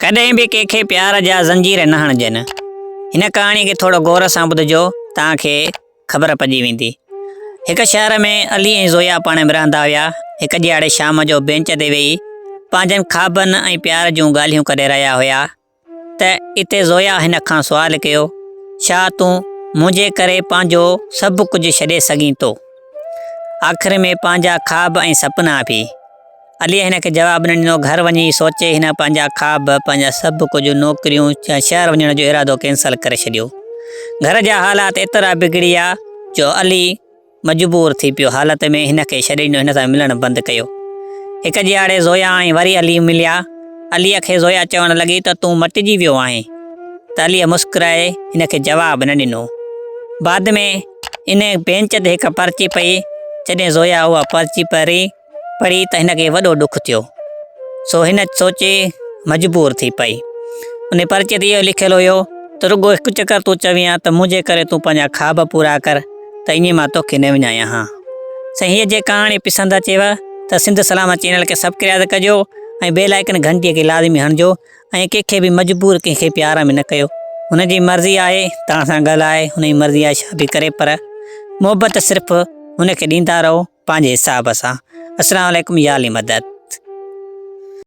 कॾहिं बि कंहिंखे प्यार जा ज़ंजीर न हणजनि। हिन कहाणी खे थोरो गौर सां ॿुधिजो, तव्हांखे ख़बर पइजी वेंदी। हिकु शहर में अली ऐं ज़ोया पाण में रहंदा हुआ। हिकु ॾियारे शाम जो बेंच ते वेही पंहिंजनि ख़्वाबनि ऐं प्यार जूं ॻाल्हियूं करे रहिया हुआ त इते ज़ोया हिन खां सुवालु कयो, छा तूं मुंहिंजे करे पंहिंजो सभु कुझु छॾे सघीं थो? आख़िर में पंहिंजा ख़्वाब ऐं सपना बि। अलीअ हिन खे जवाबु न ॾिनो। घर वञी सोचे हिन पंहिंजा ख़्वाब, पंहिंजा सभु कुझु नौकरियूं, शहर वञण जो इरादो कैंसल करे छॾियो। घर जा हालात एतिरा बिगड़ी विया जो अली मजबूर थी पियो। हालत में हिन खे छॾे ॾिनो, हिन सां मिलणु बंदि कयो। हिकु ॾियारे ज़ोया ऐं वरी अली मिलिया। अलीअ खे ज़ोया चवणु लॻी त तूं मटिजी वियो आहीं। त अलीअ मुस्कुराए हिन खे जवाबु न ॾिनो। बाद में इन बेंच ते हिकु पर्ची पई। जॾहिं ज़ोया उहा पर्ची पढ़ी त हिन खे वॾो ॾुखु थियो। सो हिन सोचे मजबूर थी पई। उन पर्चीअ ते इहो लिखियलु हुयो त रुॻो हिकु चकर तूं चवीं त मुंहिंजे करे तूं पंहिंजा ख़्वाब पूरा कर, त ईअं मां तोखे न विञायां हा। साईं, हीअ जे कहाणी पसंदि अचेव त सिंध सलाम चैनल खे सब्सक्राइब कजो ऐं बेल आइकन घंटीअ खे लाज़मी हणिजो। ऐं कंहिंखे बि मजबूर कंहिंखे प्यार में न कयो। हुनजी मर्ज़ी आहे तव्हां सां ॻाल्हाए, हुनजी मर्ज़ी आहे छा बि करे, पर मोहबत सिर्फ़ु हुनखे ॾींदा रहो पंहिंजे हिसाब सां। अस्सलाम वालेकुम, या अली मदद।